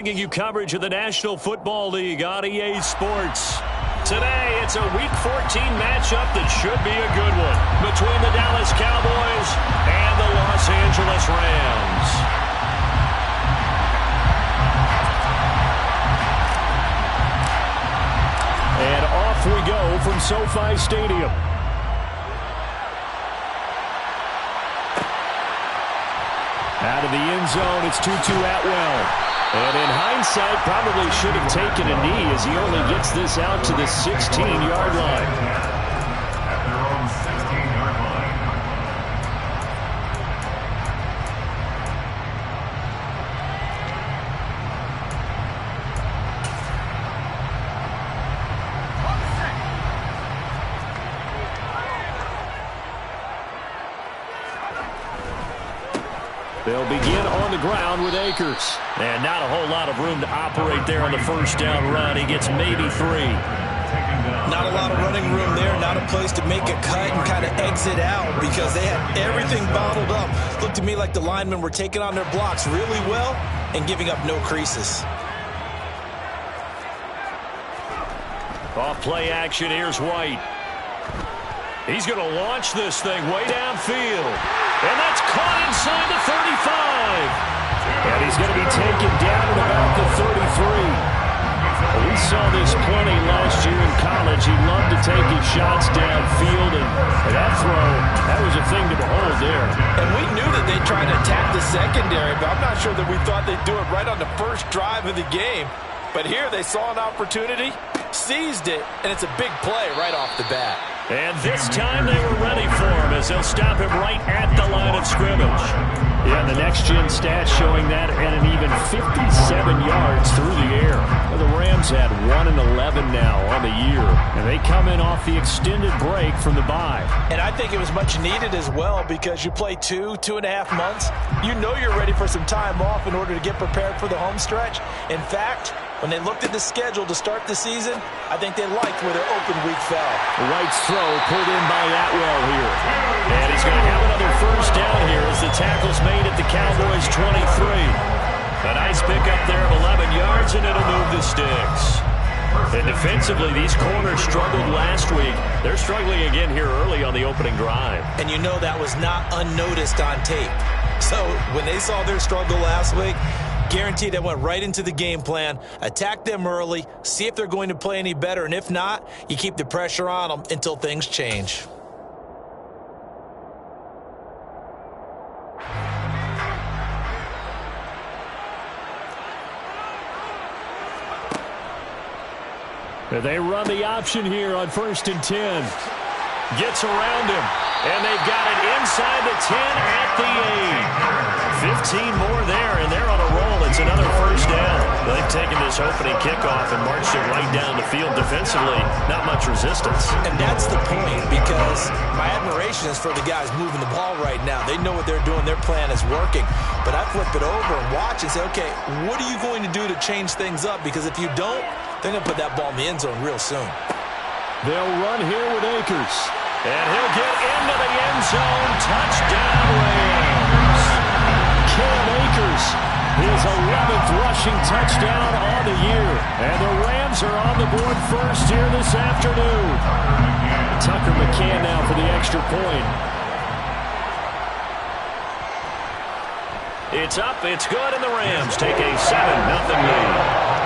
Bringing you coverage of the National Football League on EA Sports. Today, it's a Week 14 matchup that should be a good one between the Dallas Cowboys and the Los Angeles Rams. And off we go from SoFi Stadium. Out of the end zone, it's Tutu Atwell. And in hindsight, probably should have taken a knee as he only gets this out to the 16-yard line. At their own 16-yard line. They'll begin on the ground with Akers. And not a whole lot of room to operate there on the first down run. He gets maybe 3. Not a lot of running room there. Not a place to make a cut and kind of exit out because they had everything bottled up. Looked to me like the linemen were taking on their blocks really well and giving up no creases. Off play action, here's White. He's going to launch this thing way downfield. And that's caught inside the 35. And he's going to be taken down at about the 33. We saw this plenty last year in college. He loved to take his shots downfield, and that throw, that was a thing to behold there. And we knew that they'd try to attack the secondary, but I'm not sure that we thought they'd do it right on the first drive of the game. But here they saw an opportunity, seized it, and it's a big play right off the bat. And this time they were ready for him as they'll stop him right at the line of scrimmage. Yeah, the next-gen stats showing that at an even 57 yards through the air. Well, the Rams had 1-11 now on the year, and they come in off the extended break from the bye. And I think it was much needed as well because you play 2.5 months. You know you're ready for some time off in order to get prepared for the home stretch. In fact, when they looked at the schedule to start the season, I think they liked where their open week fell. White's throw pulled in by Atwell here. And he's going to have another first down here as the tackle's made at the Cowboys' 23. A nice pickup there of 11 yards, and it'll move the sticks. And defensively, these corners struggled last week. They're struggling again here early on the opening drive. And you know that was not unnoticed on tape. So when they saw their struggle last week, guaranteed that went right into the game plan. Attack them early, see if they're going to play any better, and if not, you keep the pressure on them until things change. They run the option here on 1st and 10. Gets around him, and they've got it inside the 10 at the 8. 15 more there, and they're on a roll. It's another first down. They've taken this opening kickoff and marched it right down the field defensively. Not much resistance. And that's the point, because my admiration is for the guys moving the ball right now. They know what they're doing. Their plan is working. But I flip it over and watch and say, okay, what are you going to do to change things up? Because if you don't, they're going to put that ball in the end zone real soon. They'll run here with Akers. And he'll get into the end zone. Touchdown, Rams. Cam Akers, his 11th rushing touchdown on the year. And the Rams are on the board first here this afternoon. Tucker McCann now for the extra point. It's up, it's good, and the Rams take a 7-0 lead.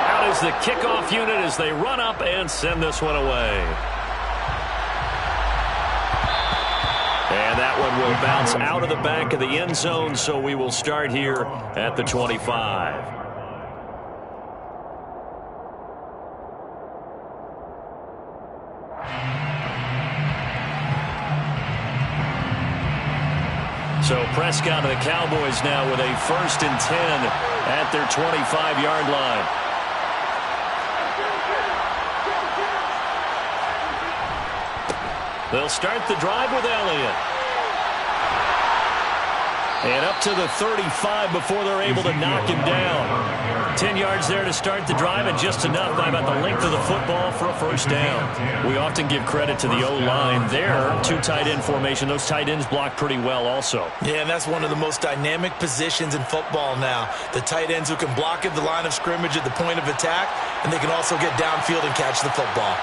Out is the kickoff unit as they run up and send this one away. And that one will bounce out of the back of the end zone, so we will start here at the 25. So Prescott and the Cowboys now with a 1st and 10 at their 25-yard line. They'll start the drive with Elliott. And up up to the 35 before they're able to knock him down. 10 yards there to start the drive, and just enough by about the length of the football for a first down. We often give credit to the O-line there. Two tight end formation. Those tight ends block pretty well also. Yeah, and that's one of the most dynamic positions in football now. The tight ends who can block at the line of scrimmage at the point of attack, and they can also get downfield and catch the football.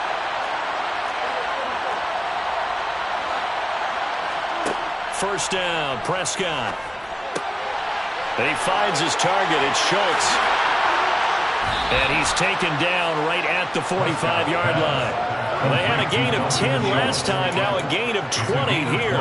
First down, Prescott. And he finds his target. It's Schultz. And he's taken down right at the 45-yard line. Well, they had a gain of 10 last time, now a gain of 20 here.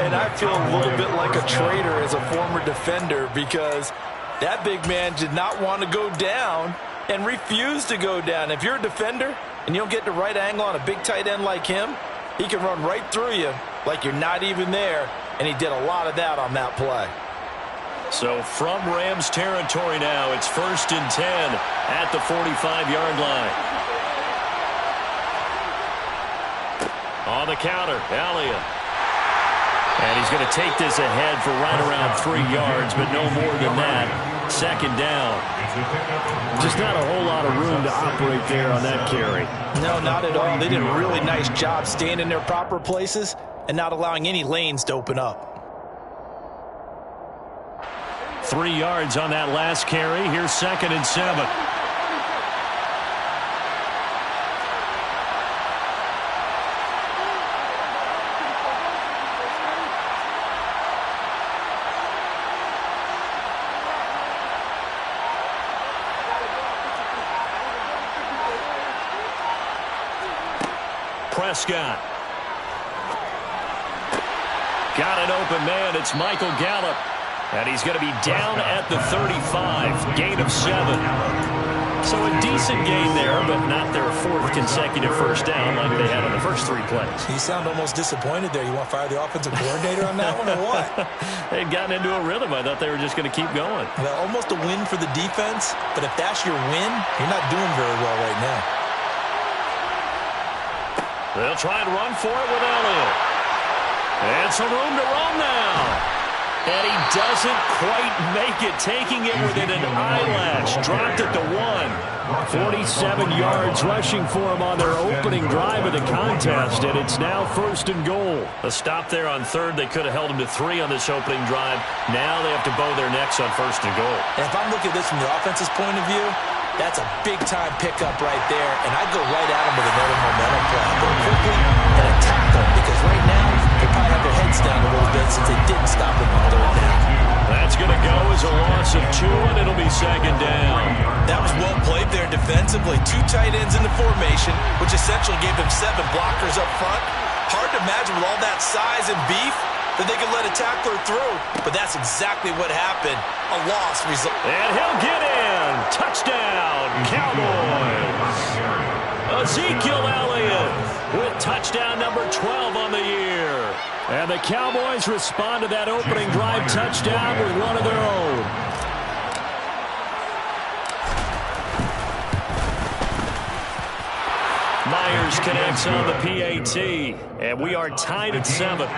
And I feel a little bit like a traitor as a former defender because that big man did not want to go down and refused to go down. If you're a defender and you don't get the right angle on a big tight end like him, he can run right through you like you're not even there, and he did a lot of that on that play. So from Rams territory now, it's 1st and 10 at the 45-yard line. On the counter, Elliott. And he's going to take this ahead for right around 3 yards, but no more than that. 2nd down. Just not a whole lot of room to operate there on that carry. No, not at all. They did a really nice job staying in their proper places and not allowing any lanes to open up. 3 yards on that last carry. Here's 2nd and 7. Prescott. Got an open man. It's Michael Gallup. And he's going to be down at the 35. Gain of 7. So a decent gain there, but not their 4th consecutive first down like they had on the first 3 plays. You sound almost disappointed there. You want to fire the offensive coordinator on that one or what? They'd gotten into a rhythm. I thought they were just going to keep going. Well, almost a win for the defense, but if that's your win, you're not doing very well right now. They'll try and run for it with Elliott. And some room to run now. And he doesn't quite make it, taking it within an eyelash. Dropped at the 1. 47 yards rushing for him on their opening drive of the contest, and it's now 1st and goal. A stop there on 3rd. They could have held him to 3 on this opening drive. Now they have to bow their necks on 1st and goal. And if I'm looking at this from the offense's point of view, that's a big-time pickup right there, and I'd go right at him with another momentum play. Go quickly and attack them, because right now they probably have their heads down a little bit since they didn't stop him on 3rd down. That's going to go as a loss of 2, and it'll be 2nd down. That was well played there defensively. 2 tight ends in the formation, which essentially gave them 7 blockers up front. Hard to imagine with all that size and beef that they could let a tackler through, but that's exactly what happened. A loss result. And he'll get in. Touchdown, Cowboys. Ezekiel Elliott with touchdown number 12 on the year. And the Cowboys respond to that opening drive touchdown with one of their own. Myers connects on the PAT, and we are tied at 7.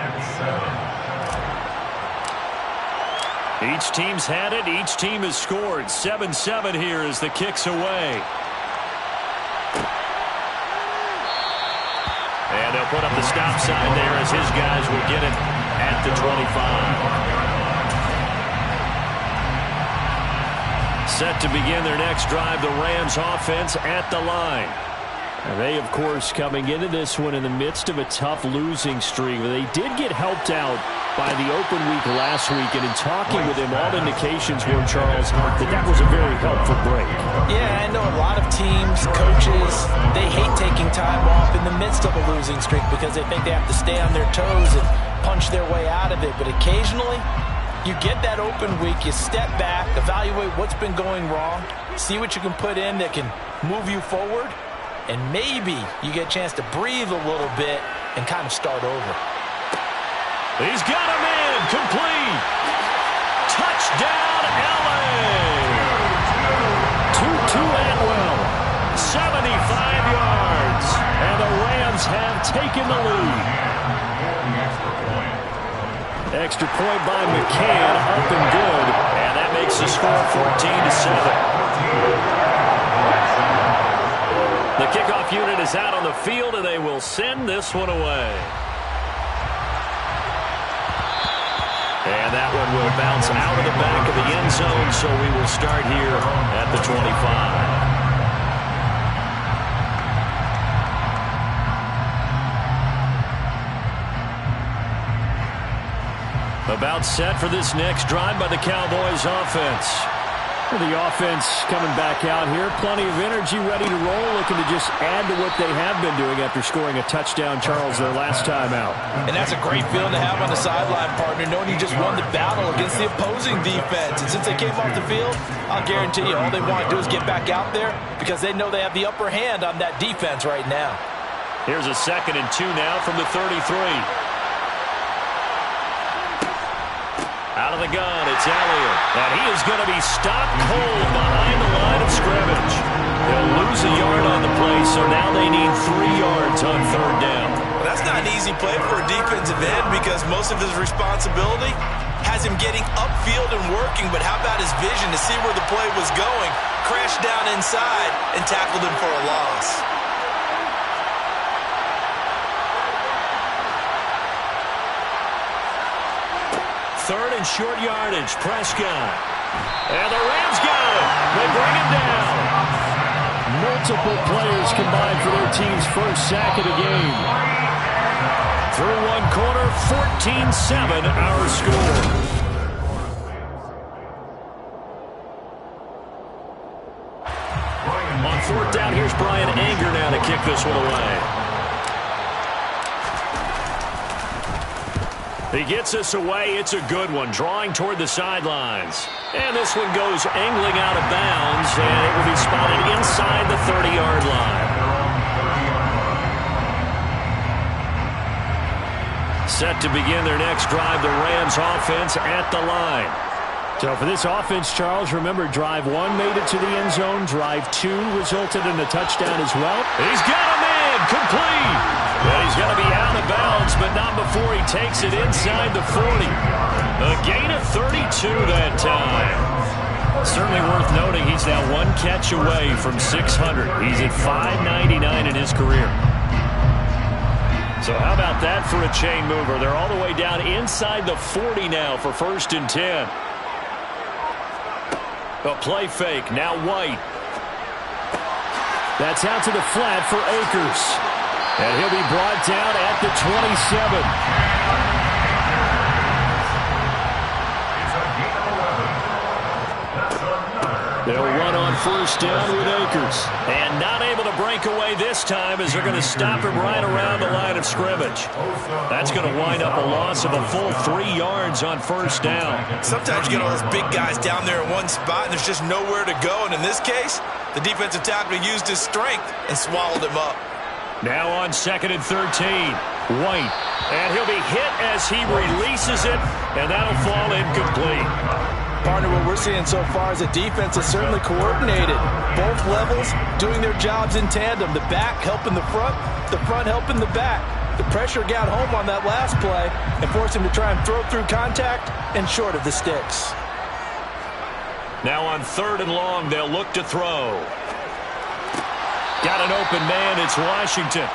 Each team's had it. Each team has scored. 7-7 here as the kick's away. And they'll put up the stop sign there as his guys will get it at the 25. Set to begin their next drive, the Rams offense at the line. And they, of course, coming into this one in the midst of a tough losing streak. They did get helped out by the open week last week, and in talking with him, all indications were, Charles, that was a very helpful break. Yeah, I know a lot of teams, coaches, they hate taking time off in the midst of a losing streak because they think they have to stay on their toes and punch their way out of it. But occasionally, you get that open week, you step back, evaluate what's been going wrong, see what you can put in that can move you forward, and maybe you get a chance to breathe a little bit and kind of start over. He's got a man, complete. Touchdown, LA. Tutu Atwell, 75 yards. And the Rams have taken the lead. Extra point by McCann, up and good. And that makes the score 14-7. The kickoff unit is out on the field, and they will send this one away. And that one will bounce out of the back of the end zone, so we will start here at the 25. About set for this next drive by the Cowboys offense. The offense coming back out here. Plenty of energy, ready to roll, looking to just add to what they have been doing after scoring a touchdown, Charles, their last time out. And that's a great feeling to have on the sideline, partner, knowing you just won the battle against the opposing defense. And since they came off the field, I'll guarantee you all they want to do is get back out there because they know they have the upper hand on that defense right now. Here's a 2nd and 2 now from the 33. Out of the gun, it's Elliott. And he is going to be stopped cold behind the line of scrimmage. They'll lose a yard on the play, so now they need 3 yards on 3rd down. Well, that's not an easy play for a defensive end because most of his responsibility has him getting upfield and working, but how about his vision to see where the play was going, crashed down inside, and tackled him for a loss. 3rd and short yardage, Prescott. And the Rams got him. They bring him down. Multiple players combined for their team's first sack of the game. Through one quarter, 14-7 our score. On 4th down, here's Brian Anger now to kick this one away. He gets us away. It's a good one, drawing toward the sidelines. And this one goes angling out of bounds, and it will be spotted inside the 30-yard line. Set to begin their next drive, the Rams offense at the line. So for this offense, Charles, remember drive 1 made it to the end zone. Drive 2 resulted in a touchdown as well. He's got a man, complete. And he's going to be out of bounds, but not before he takes it inside the 40. A gain of 32 that time. Certainly worth noting he's now 1 catch away from 600. He's at 599 in his career. So how about that for a chain mover? They're all the way down inside the 40 now for 1st and 10. A play fake, now White. That's out to the flat for Akers. And he'll be brought down at the 27. They'll run on 1st down with Akers. And not able to break away this time as they're going to stop him right around the line of scrimmage. That's going to wind up a loss of a full 3 yards on 1st down. Sometimes you get all those big guys down there in one spot and there's just nowhere to go. And in this case, the defensive tackle used his strength and swallowed him up. Now on 2nd and 13. White. And he'll be hit as he releases it, and that'll fall incomplete. Partner, what we're seeing so far is a defense that's certainly coordinated. Both levels doing their jobs in tandem. The back helping the front helping the back. The pressure got home on that last play and forced him to try and throw through contact and short of the sticks. Now on 3rd and long, they'll look to throw. Got an open man, it's Washington.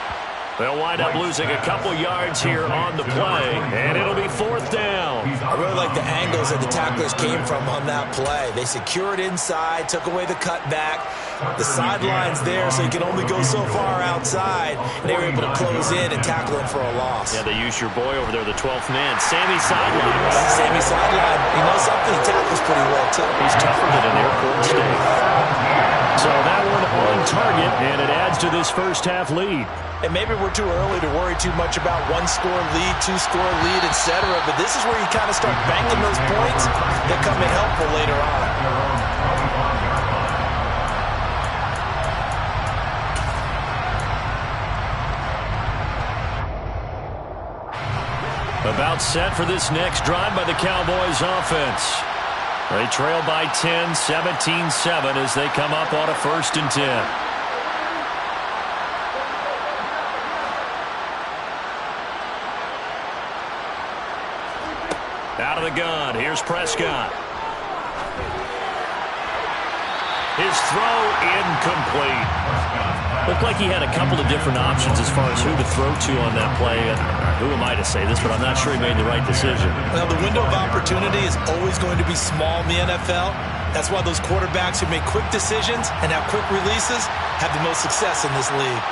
They'll wind up losing a couple yards here on the play, and it'll be 4th down. I really like the angles that the tacklers came from on that play. They secured inside, took away the cutback. The sideline's there, so you can only go so far outside. And they were able to close in and tackle him for a loss. Yeah, they used your boy over there, the 12th man, Sammy Sideline. Sammy Sideline, he knows something. He tackles pretty well, too. He's tougher than an airport steak. So that one on target, and it adds to this first half lead. And maybe we're too early to worry too much about 1-score lead, 2-score lead, etc. But this is where you kind of start banking those points that come in helpful later on. About set for this next drive by the Cowboys offense. They trail by 10, 17-7 as they come up on a 1st and 10. Out of the gun, here's Prescott. His throw incomplete. Looked like he had a couple of different options as far as who to throw to on that play. Who am I to say this, but I'm not sure he made the right decision. Well, the window of opportunity is always going to be small in the NFL. That's why those quarterbacks who make quick decisions and have quick releases have the most success in this league.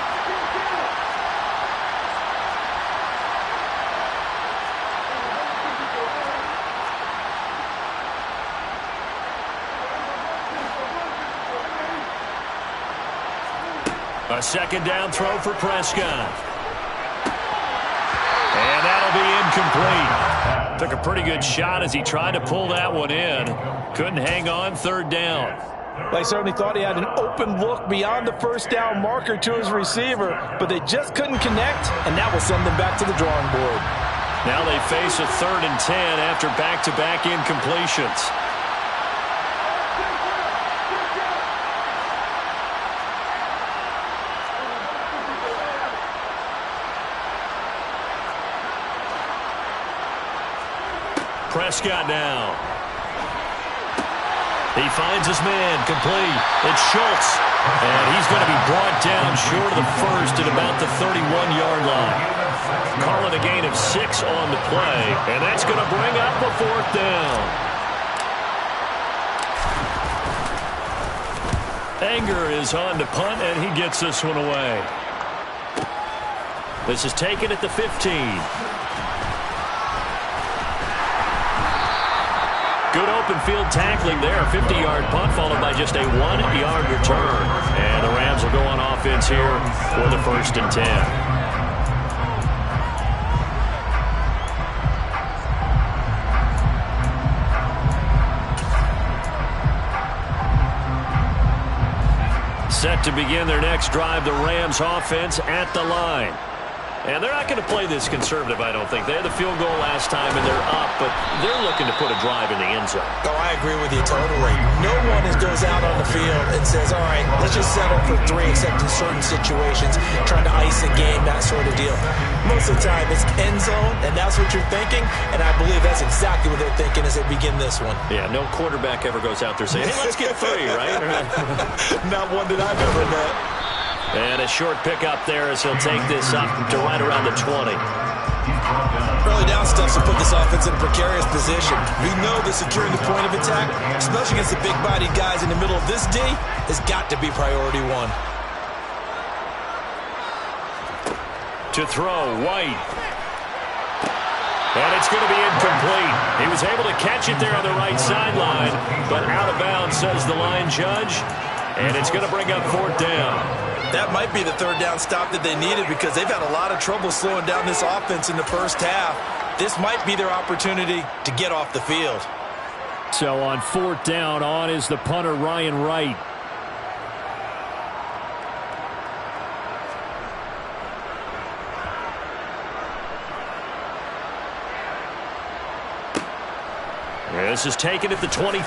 A second down throw for Prescott. And that'll be incomplete. Took a pretty good shot as he tried to pull that one in. Couldn't hang on third down. They certainly thought he had an open look beyond the first down marker to his receiver, but they just couldn't connect, and that will send them back to the drawing board. Now they face a 3rd and 10 after back-to-back incompletions. Prescott now. He finds his man, complete. It's Schultz. And he's going to be brought down short of the first at about the 31-yard line. Calling a gain of 6 on the play. And that's going to bring up a 4th down. Anger is on to punt, and he gets this one away. This is taken at the 15. Good open field tackling there. 50-yard punt followed by just a 1-yard return. And the Rams will go on offense here for the 1st and 10. Set to begin their next drive, the Rams offense at the line. And they're not going to play this conservative, I don't think. They had the field goal last time, and they're up, but they're looking to put a drive in the end zone. Oh, I agree with you totally. No one goes out on the field and says, all right, let's just settle for 3, except in certain situations, trying to ice a game, that sort of deal. Most of the time, it's end zone, and that's what you're thinking, and I believe that's exactly what they're thinking as they begin this one. Yeah, no quarterback ever goes out there saying, hey, let's get 3, right? Not one that I've ever met. And a short pickup there as he'll take this up to right around the 20. Early down stuff to put this offense in a precarious position. We know that securing the point of attack, especially against the big-bodied guys in the middle of this D, has got to be priority 1. To throw, White. And it's going to be incomplete. He was able to catch it there on the right sideline, but out of bounds, says the line judge. And it's going to bring up 4th down. That might be the 3rd down stop that they needed because they've had a lot of trouble slowing down this offense in the first half. This might be their opportunity to get off the field. So on 4th down, on is the punter, Ryan Wright. This is taken at the 23.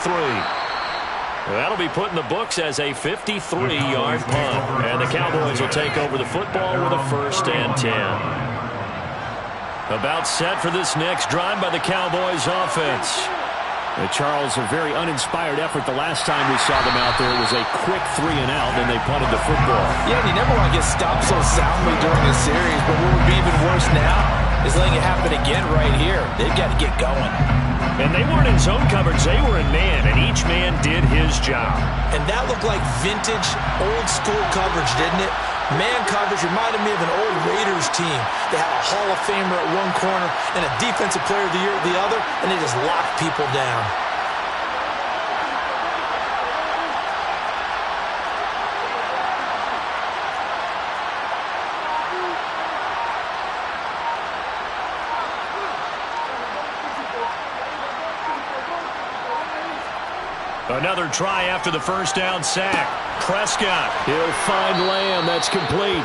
That'll be put in the books as a 53-yard punt. And the Cowboys will take over the football with a 1st and 10. About set for this next drive by the Cowboys offense. Charles, a very uninspired effort the last time we saw them out there. It was a quick 3 and out, and they punted the football. Yeah, and you never want to get stopped so soundly during a series, but what would be even worse now is letting it happen again right here. They've got to get going. And they weren't in zone coverage. They were in man, and each man did his job. And that looked like vintage, old-school coverage, didn't it? Man coverage reminded me of an old Raiders team. They had a Hall of Famer at one corner and a Defensive Player of the Year at the other, and they just locked people down. Another try after the first down sack. Prescott. He'll find Lamb. That's complete.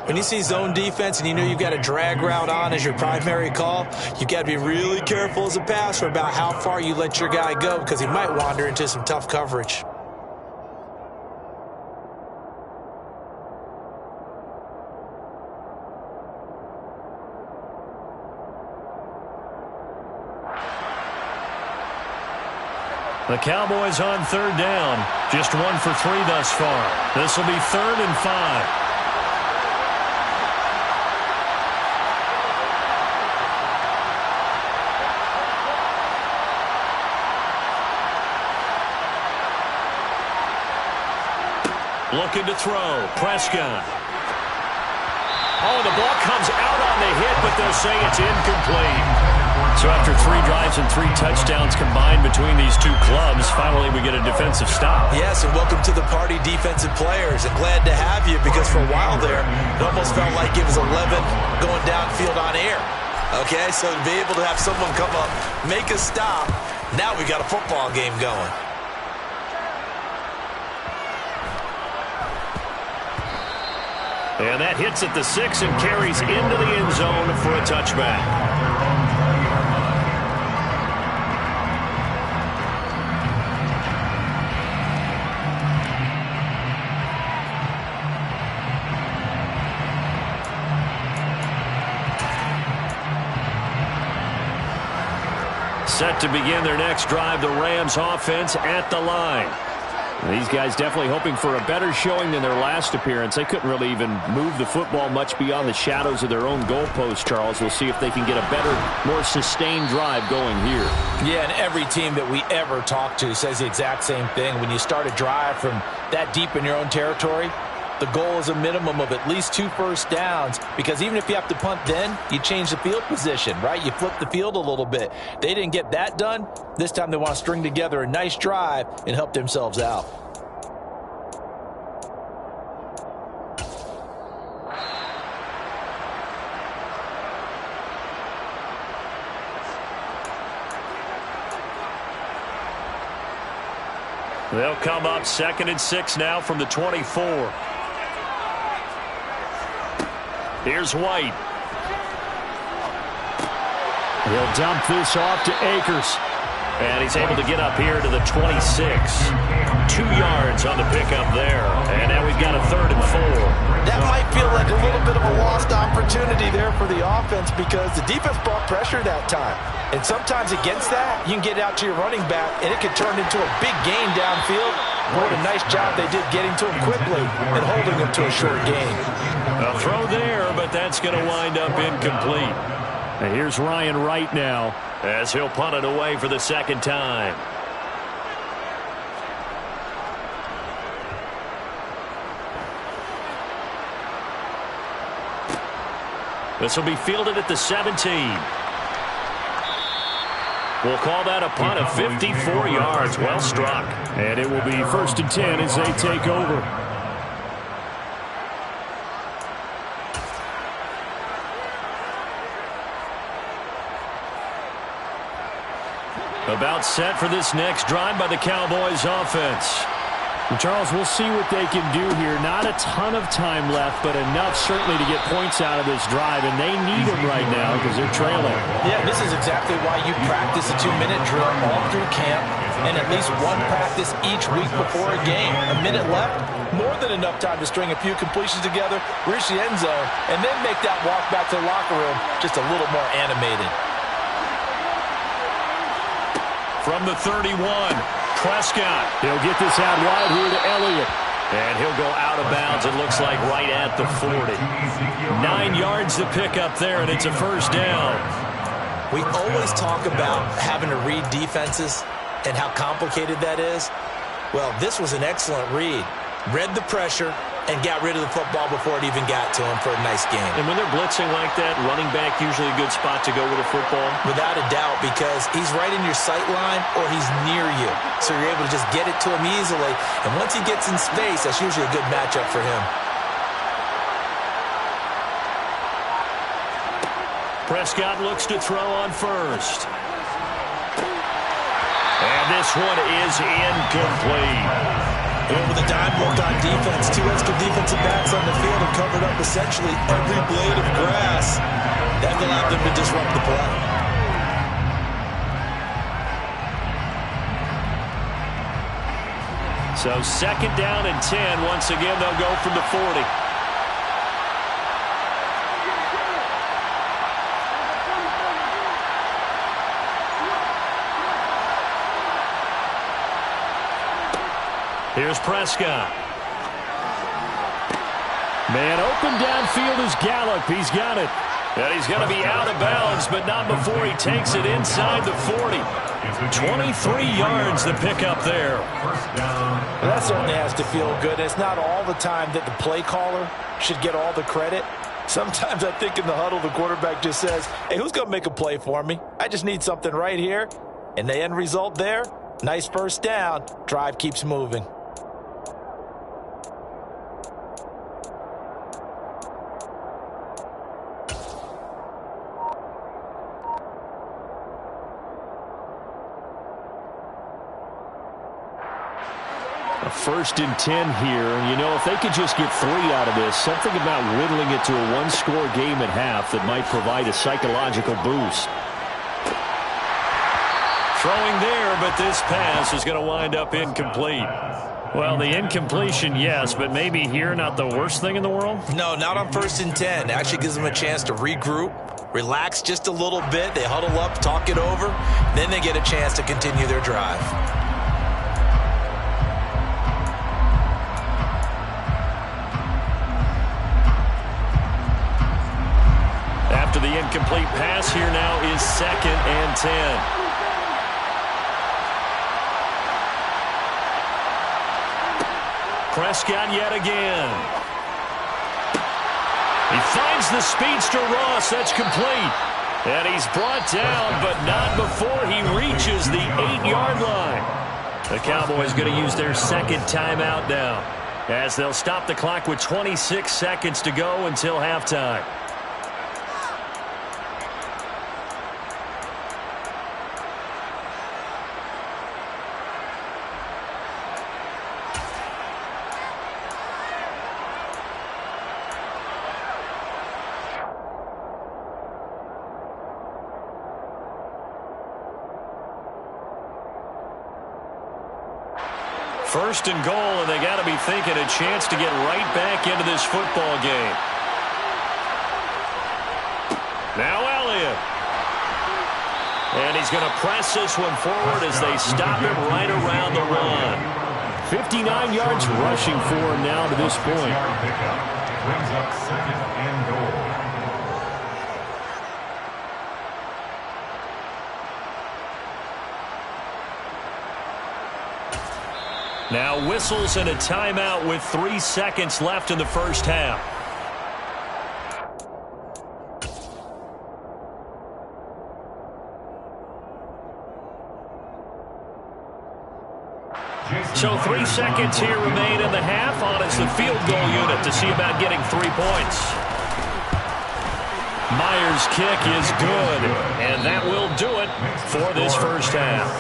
When you see zone defense and you know you've got a drag route on as your primary call, you've got to be really careful as a passer about how far you let your guy go because he might wander into some tough coverage. The Cowboys on 3rd down. Just 1 for 3 thus far. This will be 3rd and 5. Looking to throw. Prescott. Oh, the ball comes out on the hit, but they'll say it's incomplete. So after 3 drives and 3 touchdowns combined between these two clubs, finally we get a defensive stop. Yes, and welcome to the party, defensive players. And glad to have you, because for a while there, it almost felt like it was 11 going downfield on air. Okay, so to be able to have someone come up, make a stop, now we got a football game going. And that hits at the 6 and carries into the end zone for a touchback. Set to begin their next drive, the Rams offense at the line. These guys definitely hoping for a better showing than their last appearance. They couldn't really even move the football much beyond the shadows of their own goalpost, Charles. We'll see if they can get a better, more sustained drive going here. Yeah, and every team that we ever talk to says the exact same thing. When you start a drive from that deep in your own territory, the goal is a minimum of at least 2 first downs, because even if you have to punt then, you change the field position, right? You flip the field a little bit. They didn't get that done. This time they want to string together a nice drive and help themselves out. They'll come up 2nd and 6 now from the 24. Here's White. He'll dump this off to Akers. And he's able to get up here to the 26. 2 yards on the pickup there. And now we've got a 3rd and 4. That might feel like a little bit of a lost opportunity there for the offense, because the defense brought pressure that time. And sometimes against that, you can get out to your running back, and it can turn into a big gain downfield. What a nice job they did getting to him quickly and holding him to a short gain. A throw there, but that's going to wind up incomplete. And here's Ryan Wright now, as he'll punt it away for the 2nd time. This will be fielded at the 17. We'll call that a punt of 54 yards. Well struck. And it will be 1st and 10 as they take over. About set for this next drive by the Cowboys offense. And Charles, we'll see what they can do here. Not a ton of time left, but enough certainly to get points out of this drive, and they need them right now because they're trailing. Yeah, this is exactly why you practice a 2-minute drill all through camp, and at least one practice each week before a game. A minute left, more than enough time to string a few completions together, reach the end zone, and then make that walk back to the locker room just a little more animated. From the 31, Prescott. He'll get this out wide here to Elliott. And he'll go out of bounds, it looks like, right at the 40. 9 yards to pick up there, and it's a 1st down. We always talk about having to read defenses and how complicated that is. Well, this was an excellent read. Read the pressure and got rid of the football before it even got to him for a nice game. And when they're blitzing like that, running back usually a good spot to go with a football? Without a doubt, because he's right in your sight line or he's near you. So you're able to just get it to him easily. And once he gets in space, that's usually a good matchup for him. Prescott looks to throw on 1st. And this one is incomplete. With a dime look on defense, 2 extra defensive backs on the field have covered up essentially every blade of grass. That allowed them to disrupt the play. So 2nd down and 10. Once again, they'll go from the 40. Here's Prescott. Man open downfield is Gallup. He's got it. And he's going to be out of bounds, but not before he takes it inside the 40. 23 yards to pick up there. That certainly has to feel good. It's not all the time that the play caller should get all the credit. Sometimes I think in the huddle, the quarterback just says, hey, who's going to make a play for me? I just need something right here. And the end result there, nice first down. Drive keeps moving. A 1st and 10 here. You know, if they could just get 3 out of this, something about whittling it to a one-score game at half that might provide a psychological boost. Throwing there, but this pass is going to wind up incomplete. Well, the incompletion, yes, but maybe here not the worst thing in the world? No, not on 1st and 10. Actually gives them a chance to regroup, relax just a little bit. They huddle up, talk it over, then they get a chance to continue their drive. After the incomplete pass, here now is 2nd and 10. Prescott yet again. He finds the speedster Ross. That's complete. And he's brought down, but not before he reaches the 8-yard line. The Cowboys going to use their 2nd timeout now, as they'll stop the clock with 26 seconds to go until halftime. First and goal, and they got to be thinking a chance to get right back into this football game. Now Elliott. And he's going to press this one forward as they stop him right around the run. 59 yards rushing for him now to this point. Brings up 2nd and goal. Now whistles and a timeout with 3 seconds left in the first half. So 3 seconds here remain in the half. On is the field goal unit to see about getting 3 points. Myers' kick is good, and that will do it for this first half.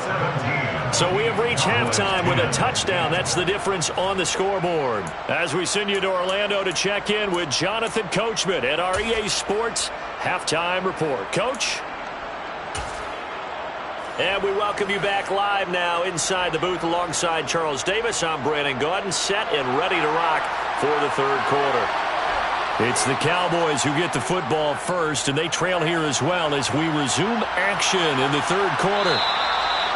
So we have reached halftime with a touchdown. That's the difference on the scoreboard. As we send you to Orlando to check in with Jonathan Coachman at our EA Sports Halftime Report. Coach? And we welcome you back live now inside the booth alongside Charles Davis. I'm Brandon Gaudin, set and ready to rock for the 3rd quarter. It's the Cowboys who get the football first, and they trail here as well as we resume action in the 3rd quarter.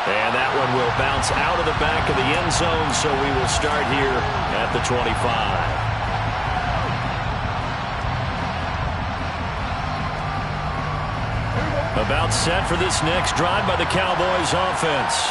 And that one will bounce out of the back of the end zone, so we will start here at the 25. About set for this next drive by the Cowboys offense.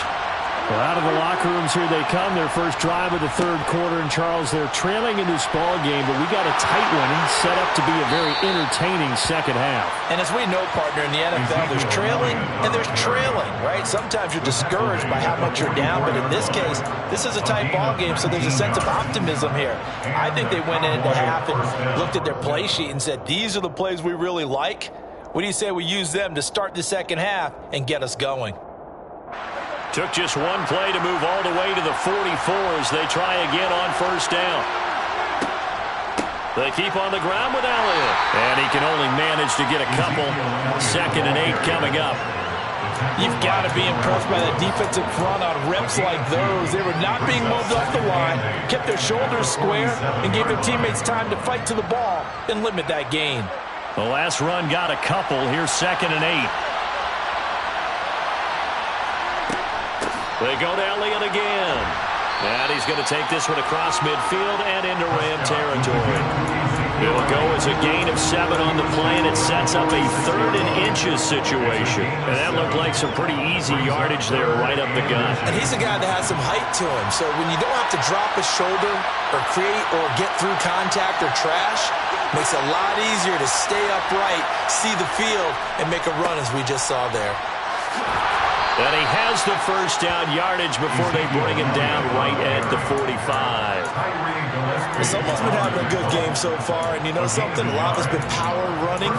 Well, out of the locker rooms here they come. Their first drive of the 3rd quarter. And, Charles, they're trailing in this ball game, but we got a tight one set up to be a very entertaining second half. And as we know, partner, in the NFL, there's trailing and there's trailing, right? Sometimes you're discouraged by how much you're down, but in this case, this is a tight ball game, so there's a sense of optimism here. I think they went into half and looked at their play sheet and said, these are the plays we really like. What do you say we use them to start the second half and get us going? Took just one play to move all the way to the 44 as they try again on first down. They keep on the ground with Elliott. And he can only manage to get a couple. 2nd and 8 coming up. You've got to be impressed by that defensive front on reps like those. They were not being moved off the line, kept their shoulders square, and gave their teammates time to fight to the ball and limit that gain. The last run got a couple. Here's 2nd and 8. They go to Elliott again. And he's going to take this one across midfield and into Ram territory. It'll go as a gain of 7 on the play, and it sets up a 3rd and inches situation. And that looked like some pretty easy yardage there right up the gut. And he's a guy that has some height to him, so when you don't have to drop a shoulder or create or get through contact or trash, makes it a lot easier to stay upright, see the field, and make a run as we just saw there. And he has the first down yardage before they bring him down right at the 45. Someone's been having a good game so far, and you know something? A lot of it's been power running.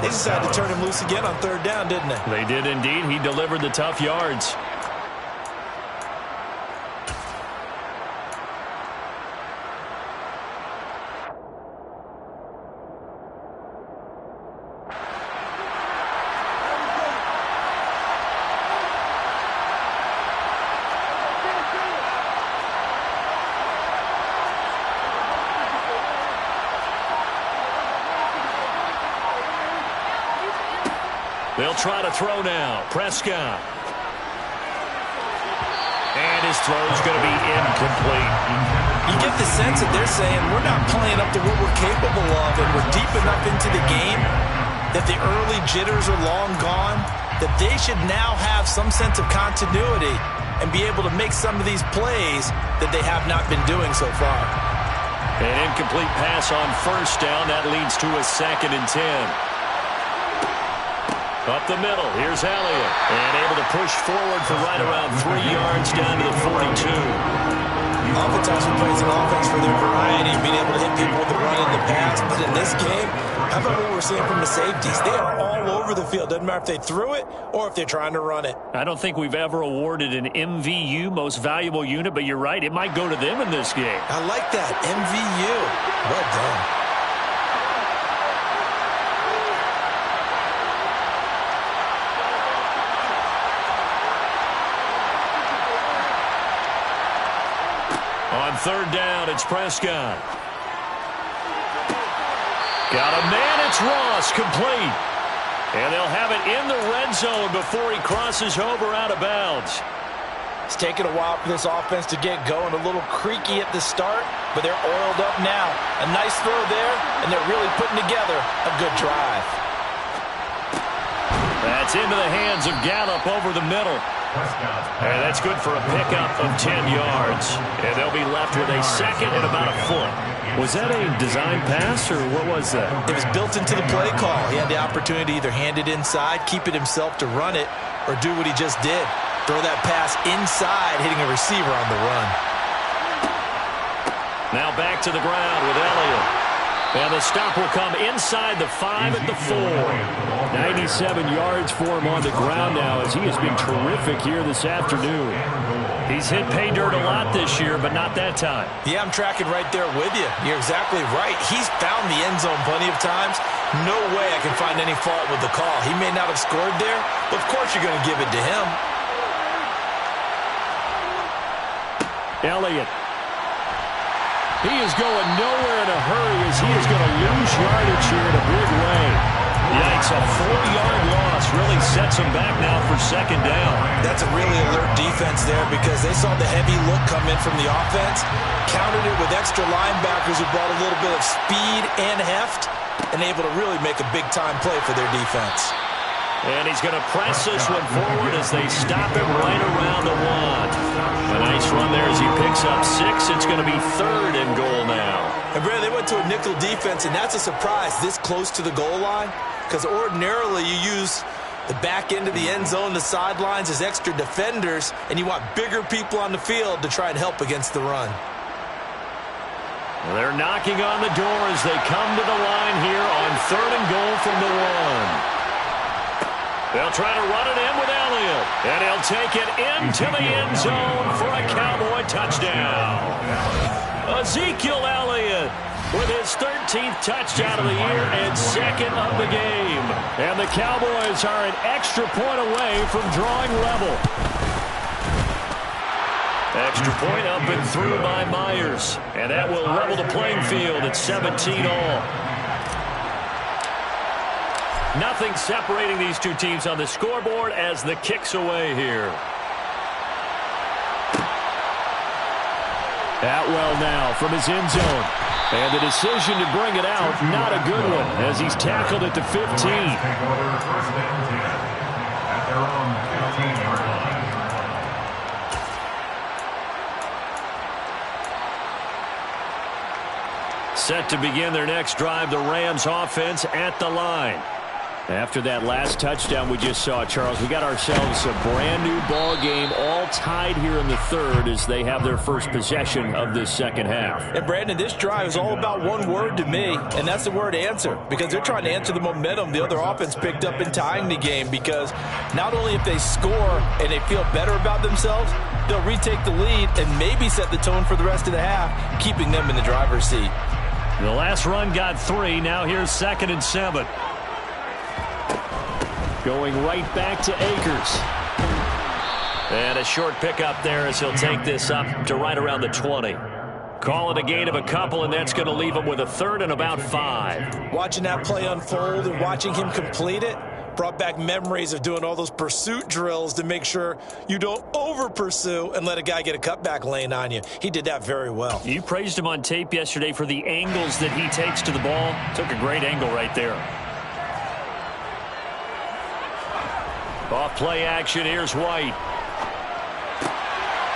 They decided to turn him loose again on 3rd down, didn't they? They did indeed. He delivered the tough yards. They'll try to throw now. Prescott. And his throw's going to be incomplete. You get the sense that they're saying we're not playing up to what we're capable of, and we're deep enough into the game that the early jitters are long gone, that they should now have some sense of continuity and be able to make some of these plays that they have not been doing so far. An incomplete pass on 1st down. That leads to a 2nd and 10. Up the middle, here's Elliott. And able to push forward for right around 3 yards down to the 42. Oftentimes we play as an offense for their variety and being able to hit people with the run and the pass. But in this game, how about what we're seeing from the safeties? They are all over the field. Doesn't matter if they threw it or if they're trying to run it. I don't think we've ever awarded an MVU, most valuable unit, but you're right, it might go to them in this game. I like that, MVU. Well done. On 3rd down, it's Prescott. Got a man, it's Ross, complete. And they'll have it in the red zone before he crosses over out of bounds. It's taken a while for this offense to get going. A little creaky at the start, but they're oiled up now. A nice throw there, and they're really putting together a good drive. That's into the hands of Gallup over the middle. And that's good for a pickup of 10 yards. And they'll be left with a 2nd and about a 4. Was that a design pass, or what was that? It was built into the play call. He had the opportunity to either hand it inside, keep it himself to run it, or do what he just did. Throw that pass inside, hitting a receiver on the run. Now back to the ground with Elliott. And the stop will come inside the 5 at the 4. 97 yards for him on the ground now, as he has been terrific here this afternoon. He's hit pay dirt a lot this year, but not that time. Yeah, I'm tracking right there with you. You're exactly right. He's found the end zone plenty of times. No way I can find any fault with the call. He may not have scored there, but of course you're going to give it to him. Elliott. He is going nowhere in a hurry, as he is going to lose yardage here in a big way. Yikes, a 4-yard loss really sets him back now for 2nd down. That's a really alert defense there, because they saw the heavy look come in from the offense, countered it with extra linebackers who brought a little bit of speed and heft, and able to really make a big-time play for their defense. And he's going to press this one forward as they stop him right around the 1. A nice run there as he picks up 6. It's going to be 3rd and goal now. And Brad, they went to a nickel defense, and that's a surprise this close to the goal line, because ordinarily you use the back end of the end zone, the sidelines as extra defenders, and you want bigger people on the field to try and help against the run. They're knocking on the door as they come to the line here on 3rd and goal from the 1. They'll try to run it in with Elliott, and he'll take it into the end zone for a Cowboy touchdown. Ezekiel Elliott with his 13th touchdown of the year and 2nd of the game. And the Cowboys are an extra point away from drawing level. Extra point up and through by Myers, and that will level the playing field at 17 all. Nothing separating these two teams on the scoreboard as the kick's away here. Atwell now from his end zone. And the decision to bring it out, not a good one, as he's tackled at the 15. Take over first and 10 at their own 15-yard line. Set to begin their next drive, the Rams offense at the line. After that last touchdown we just saw, Charles, we got ourselves a brand new ball game, all tied here in the third as they have their first possession of this second half. And Brandon, this drive is all about one word to me, and that's the word answer, because they're trying to answer the momentum the other offense picked up in tying the game, because not only if they score and they feel better about themselves, they'll retake the lead and maybe set the tone for the rest of the half, keeping them in the driver's seat. The last run got 3. Now here's 2nd and 7. Going right back to Akers. And a short pickup there as he'll take this up to right around the 20. Call it a gain of a couple, and that's going to leave him with a 3rd and about 5. Watching that play unfold and watching him complete it brought back memories of doing all those pursuit drills to make sure you don't over-pursue and let a guy get a cutback lane on you. He did that very well. You praised him on tape yesterday for the angles that he takes to the ball. Took a great angle right there. Off play action, here's White.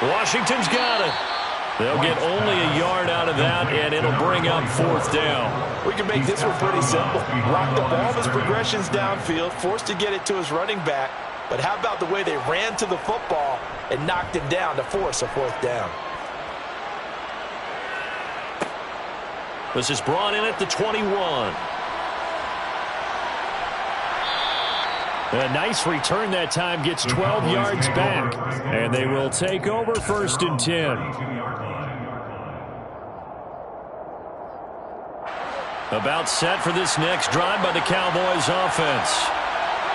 Washington's got it. They'll get only a yard out of that, and it'll bring up 4th down. We can make this one pretty simple. Lock the ball of his progressions downfield, forced to get it to his running back. But how about the way they ran to the football and knocked him down to force a 4th down? This is brought in at the 21. A nice return that time, gets 12 yards back. And they will take over 1st and 10. About set for this next drive by the Cowboys offense.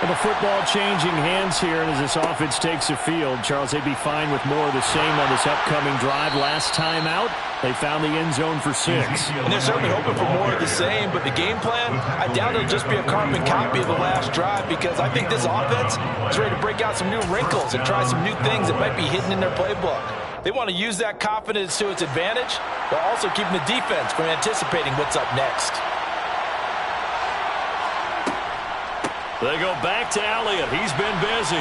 And the football changing hands here, and as this offense takes the field, Charles, they'd be fine with more of the same on this upcoming drive. Last time out, they found the end zone for 6. And they're certainly hoping for more of the same, but the game plan, I doubt it'll just be a carbon copy of the last drive, because I think this offense is ready to break out some new wrinkles and try some new things that might be hidden in their playbook. They want to use that confidence to its advantage, while also keeping the defense from anticipating what's up next. They go back to Elliott. He's been busy.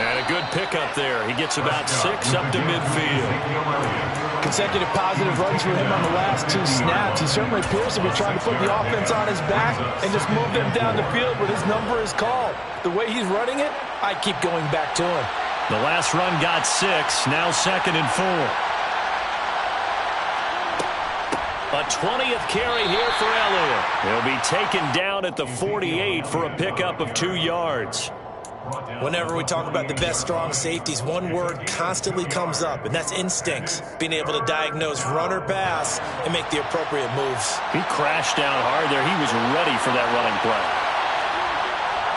And a good pickup there. He gets about 6 up to midfield. Consecutive positive runs for him on the last 2 snaps. He certainly appears to be trying to put the offense on his back and just move them down the field when his number is called. The way he's running it, I keep going back to him. The last run got 6. Now 2nd and 4. A 20th carry here for Elliott. He'll be taken down at the 48 for a pickup of 2 yards. Whenever we talk about the best strong safeties, one word constantly comes up, and that's instincts. Being able to diagnose run or pass and make the appropriate moves. He crashed down hard there. He was ready for that running play.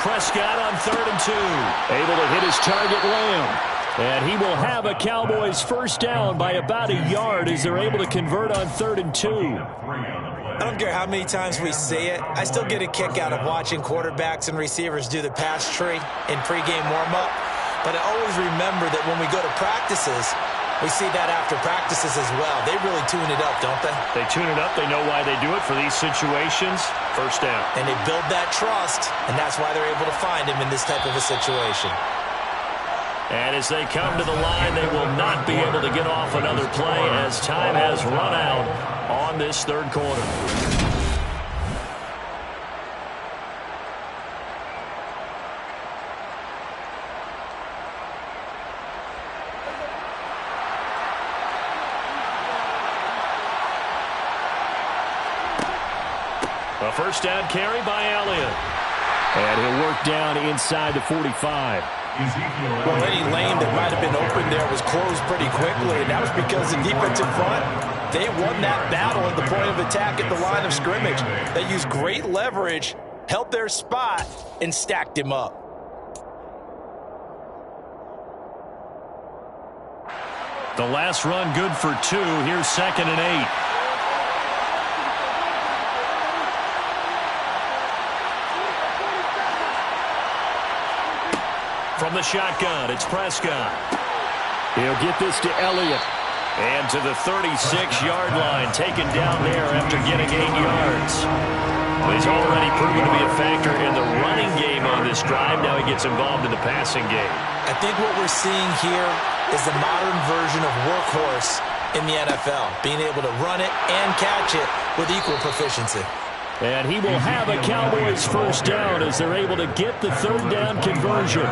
Prescott on 3rd and 2. Able to hit his target, Lamb. And he will have a Cowboys 1st down by about a yard as they're able to convert on 3rd and 2. I don't care how many times we say it, I still get a kick out of watching quarterbacks and receivers do the pass tree in pregame warm-up. But I always remember that when we go to practices, we see that after practices as well. They really tune it up, don't they? They tune it up. They know why they do it for these situations. 1st down. And they build that trust, and that's why they're able to find him in this type of a situation. And as they come to the line, they will not be able to get off another play as time has run out on this 3rd quarter. A 1st down carry by Elliott. And he'll work down inside the 45. Well, any lane that might have been open there was closed pretty quickly, and that was because the defensive front, they won that battle at the point of attack at the line of scrimmage. They used great leverage, held their spot, and stacked him up. The last run good for 2. Here's 2nd and 8. From the shotgun, it's Prescott. He'll get this to Elliott. And to the 36-yard line, taken down there after getting 8 yards. He's already proven to be a factor in the running game on this drive. Now he gets involved in the passing game. I think what we're seeing here is the modern version of workhorse in the NFL, being able to run it and catch it with equal proficiency. And he will have a Cowboys first down as they're able to get the third down conversion.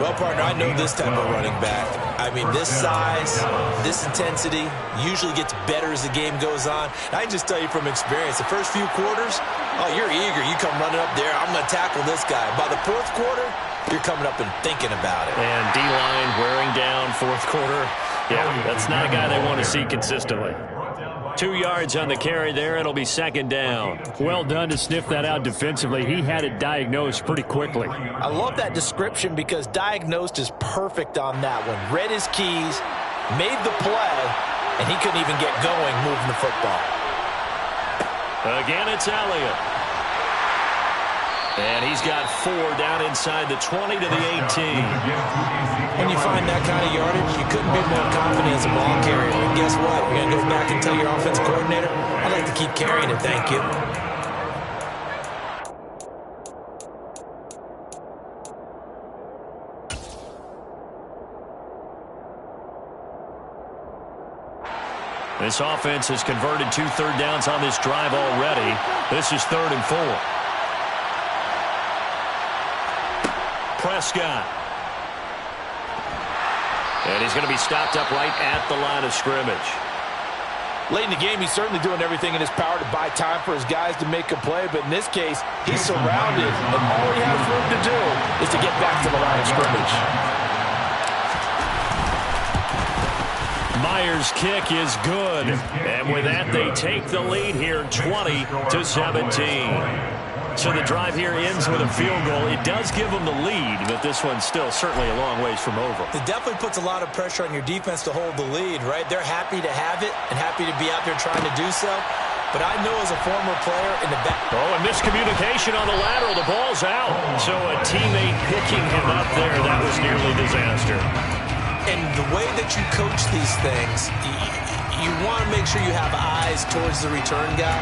Well, partner, I know this type of running back. I mean, this size, this intensity usually gets better as the game goes on. I can just tell you from experience, the first few quarters, oh, you're eager. You come running up there, I'm going to tackle this guy. By the fourth quarter, you're coming up and thinking about it. And D-line wearing down fourth quarter. Yeah, that's not a guy they want to see consistently. 2 yards on the carry there. It'll be second down. Well done to sniff that out defensively. He had it diagnosed pretty quickly. I love that description because diagnosed is perfect on that one. Read his keys, made the play, and he couldn't even get going moving the football. Again, it's Elliott. And he's got 4 down inside the 20 to the 18. When you find that kind of yardage, you couldn't be more confident as a ball carrier. And guess what? You're going to go back and tell your offensive coordinator, I'd like to keep carrying it, thank you. This offense has converted 2 third downs on this drive already. This is 3rd and 4. Prescott. And he's going to be stopped up right at the line of scrimmage. Late in the game, he's certainly doing everything in his power to buy time for his guys to make a play. But in this case, he's surrounded. And all he has room to do is to get back to the line of scrimmage. Myers' kick is good. And with that, they take the lead here, 20-17. So the drive here ends with a field goal. It does give them the lead, but this one's still certainly a long ways from over. It definitely puts a lot of pressure on your defense to hold the lead, right? They're happy to have it and happy to be out there trying to do so. But I know as a former player in the back... Oh, and miscommunication on the lateral. The ball's out. So a teammate picking him up there, that was nearly disaster. And the way that you coach these things, you want to make sure you have eyes towards the return guy,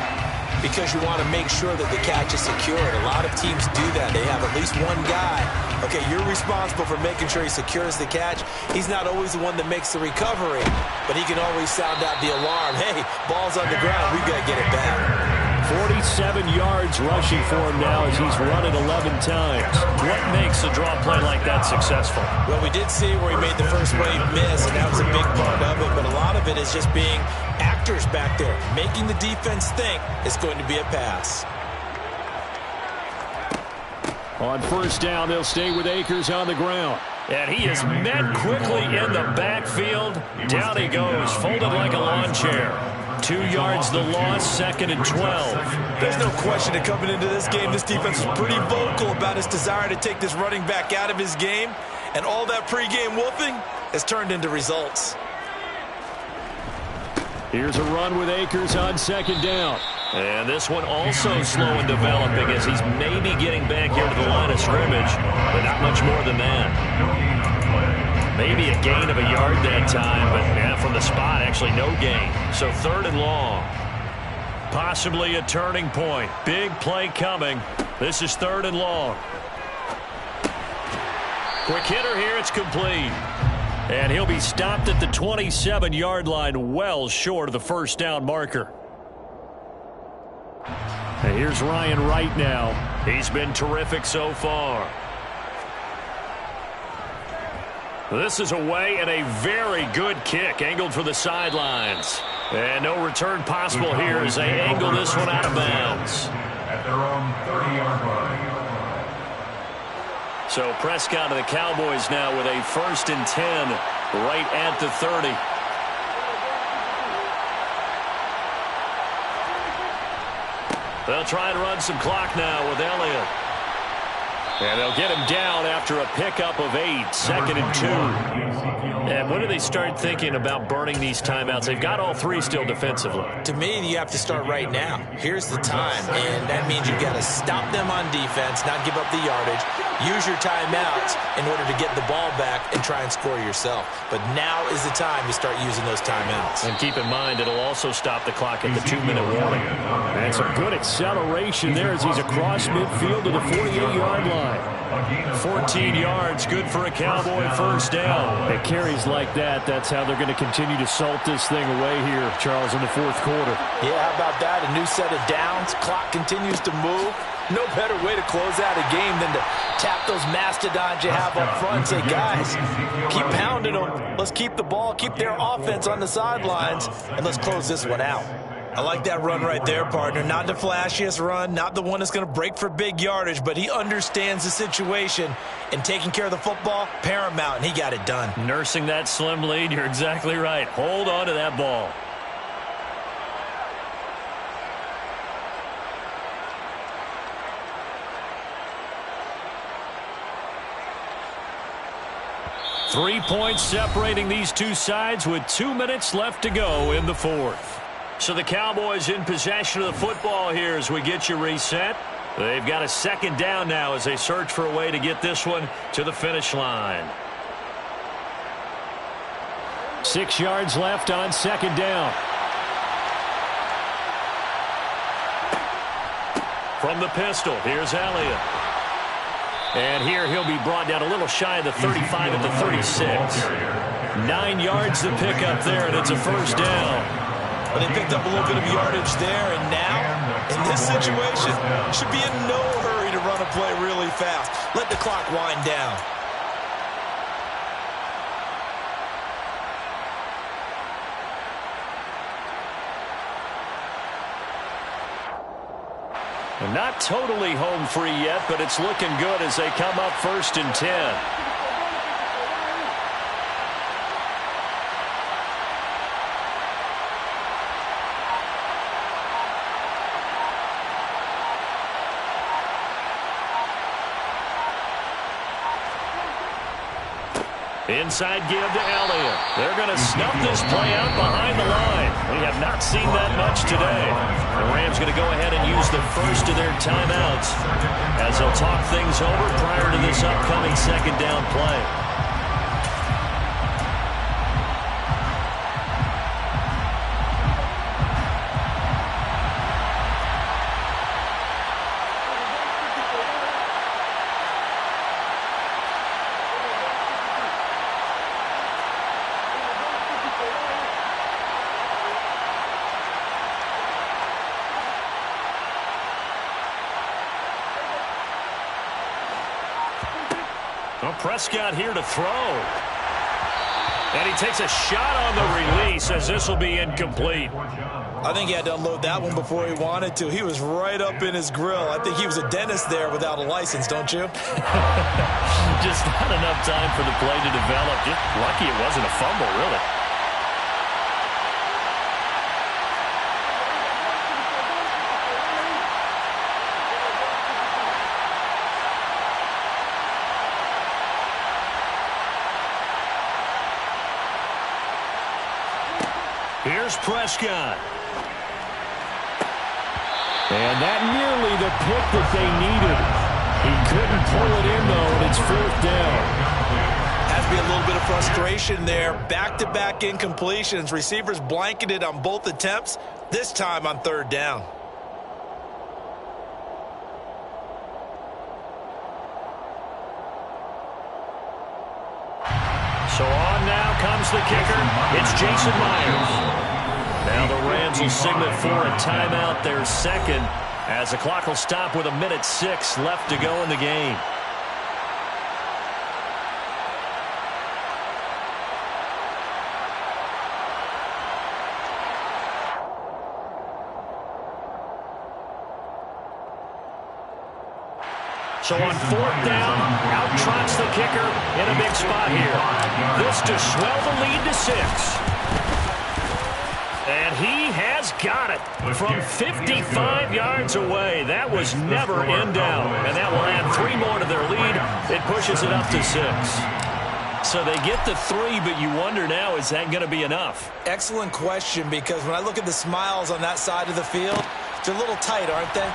because you want to make sure that the catch is secured. A lot of teams do that. They have at least one guy. Okay, you're responsible for making sure he secures the catch. He's not always the one that makes the recovery, but he can always sound out the alarm. Hey, ball's on the ground. We've got to get it back. 47 yards rushing for him now as he's run it 11 times. What makes a draw play like that successful? Well, we did see where he made the first wave miss, and that was a big part of it, but a lot of it is just being actors back there, making the defense think it's going to be a pass. On first down, they'll stay with Akers on the ground. And he is met quickly in the backfield. Down he goes, folded like a lawn chair. 2 yards the loss, 2nd and 12. There's no question that coming into this game, this defense was pretty vocal about his desire to take this running back out of his game. And all that pregame wolfing has turned into results. Here's a run with Akers on 2nd down. And this one also slow in developing as he's maybe getting back here to the line of scrimmage, but not much more than that. Maybe a gain of a yard that time, but from the spot, actually no gain. So 3rd and long. Possibly a turning point. Big play coming. This is 3rd and long. Quick hitter here, it's complete. And he'll be stopped at the 27-yard line, well short of the first down marker. And here's Ryan Wright now. He's been terrific so far. This is away and a very good kick, angled for the sidelines. And no return possible here as they angle this one out of bounds. At their own 30-yard line. So Prescott and the Cowboys now with a 1st and 10 right at the 30. They'll try and run some clock now with Elliott. And they'll get him down after a pickup of 8, 2nd and 2. And when do they start thinking about burning these timeouts? They've got all 3 still defensively. To me, you have to start right now. Here's the time, and that means you've got to stop them on defense, not give up the yardage, use your timeouts in order to get the ball back and try and score yourself. But now is the time to start using those timeouts. And keep in mind, it'll also stop the clock at the 2-minute warning. And some good acceleration there as he's across midfield to the 48-yard line. 14 yards, good for a Cowboy first down. It carries like that. That's how they're going to continue to salt this thing away here, Charles, in the fourth quarter. Yeah, how about that? A new set of downs. Clock continues to move. No better way to close out a game than to tap those mastodons you have up front and say, guys, keep pounding them. Let's keep the ball, keep their offense on the sidelines, and let's close this one out. I like that run right there, partner. Not the flashiest run, not the one that's going to break for big yardage, but he understands the situation, and taking care of the football, paramount, and he got it done. Nursing that slim lead, you're exactly right. Hold on to that ball. Three points separating these two sides with 2 minutes left to go in the fourth. So the Cowboys in possession of the football here as we get you reset. They've got a second down now as they search for a way to get this one to the finish line. 6 yards left on second down. From the pistol, here's Elliott. And here he'll be brought down a little shy of the 35 at the 36. 9 yards to pick up there, and it's a first down. But they picked up a little bit of yardage there, and now, in this situation, should be in no hurry to run a play really fast. Let the clock wind down. And not totally home free yet, but it's looking good as they come up 1st and 10. Inside give to Elliott. They're going to snuff this play out behind the line. We have not seen that much today. The Rams going to go ahead and use the first of their timeouts as they'll talk things over prior to this upcoming second down play. Prescott here to throw. And he takes a shot on the release as this will be incomplete. I think he had to unload that one before he wanted to. He was right up in his grill. I think he was a dentist there without a license, don't you? Just not enough time for the play to develop. Just lucky it wasn't a fumble, really. Here's Prescott. And that nearly the pick that they needed. He couldn't pull it in, though, and it's 4th down. Has to be a little bit of frustration there. Back-to-back incompletions. Receivers blanketed on both attempts, this time on 3rd down. So on now comes the kicker. It's Jason Myers. Now the Rams will signal for a timeout, their second, as the clock will stop with 1:06 left to go in the game. So on 4th down, out trots the kicker in a big spot here. This to swell the lead to 6. And he has got it from 55 yards away. That was never in doubt. And that will add 3 more to their lead. It pushes it up to 6. So they get the 3, but you wonder now, is that going to be enough? Excellent question, because when I look at the smiles on that side of the field, they're a little tight, aren't they?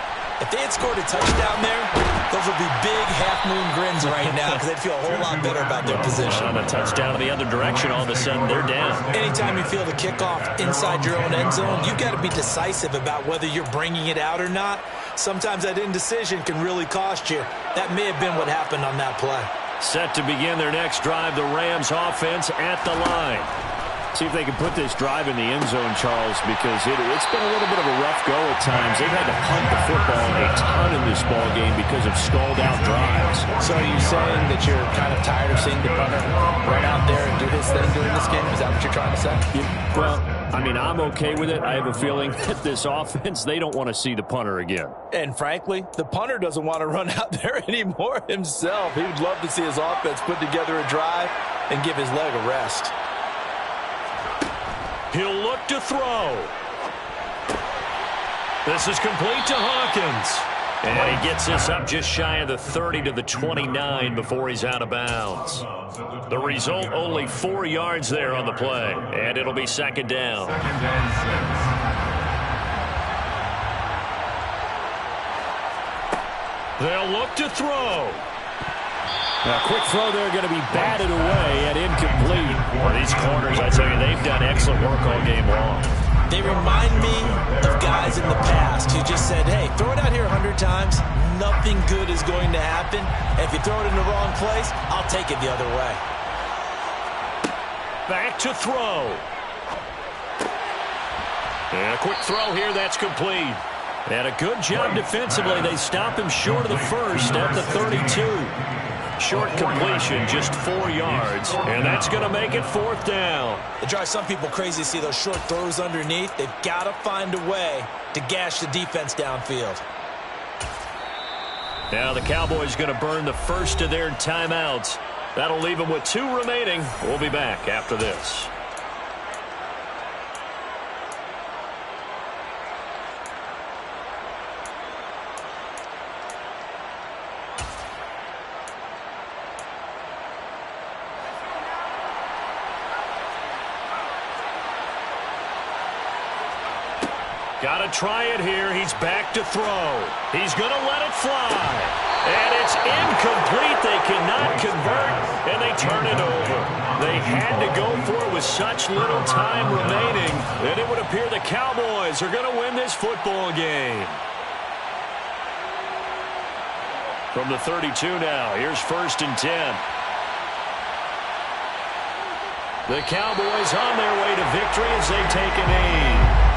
If they had scored a touchdown there, those would be big half-moon grins right now because they'd feel a whole lot better about their position. On a touchdown in the other direction, all of a sudden they're down. Anytime you feel the kickoff inside your own end zone, you've got to be decisive about whether you're bringing it out or not. Sometimes that indecision can really cost you. That may have been what happened on that play. Set to begin their next drive, the Rams offense at the line. See if they can put this drive in the end zone, Charles, because it's been a little bit of a rough go at times. They've had to punt the football a ton in this ball game because of stalled-out drives. So are you saying that you're kind of tired of seeing the punter run out there and do his thing during this game? Is that what you're trying to say? Yeah, well, I mean, I'm okay with it. I have a feeling that this offense, they don't want to see the punter again. And frankly, the punter doesn't want to run out there anymore himself. He would love to see his offense put together a drive and give his leg a rest. He'll look to throw. This is complete to Hawkins. And he gets this up just shy of the 30 to the 29 before he's out of bounds. The result, only 4 yards there on the play. And it'll be second down. Second and 6. They'll look to throw. A quick throw there going to be batted away and incomplete. Well, these corners, I tell you, they've done excellent work all game long. They remind me of guys in the past who just said, hey, throw it out here 100 times. Nothing good is going to happen. And if you throw it in the wrong place, I'll take it the other way. Back to throw. And a quick throw here, that's complete. And a good job defensively. They stop him short of the first at the 32. Short completion, just 4 yards, and that's going to make it fourth down. It drives some people crazy to see those short throws underneath. They've got to find a way to gash the defense downfield. Now the Cowboys going to burn the first of their timeouts. That'll leave them with 2 remaining. We'll be back after this. Got to try it here. He's back to throw. He's going to let it fly. And it's incomplete. They cannot convert, and they turn it over. They had to go for it with such little time remaining, and it would appear the Cowboys are going to win this football game. From the 32 now, here's 1st and 10. The Cowboys on their way to victory as they take a knee.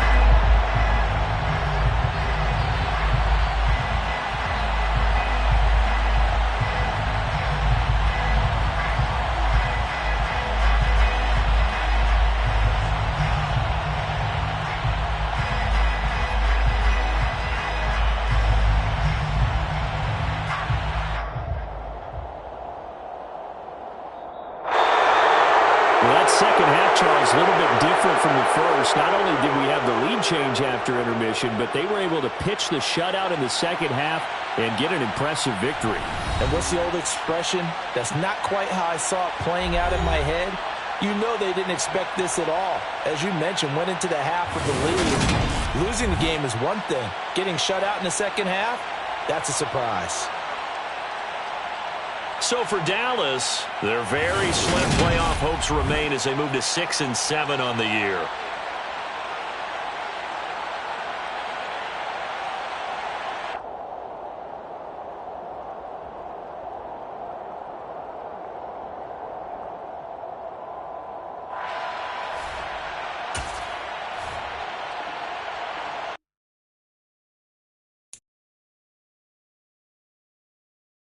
Second half, Charles, a little bit different from the first. Not only did we have the lead change after intermission, but they were able to pitch the shutout in the second half and get an impressive victory. And what's the old expression? That's not quite how I saw it playing out in my head. You know they didn't expect this at all. As you mentioned, went into the half with the lead. Losing the game is one thing. Getting shut out in the second half, that's a surprise. So for Dallas, their very slim playoff hopes remain as they move to 6-7 on the year.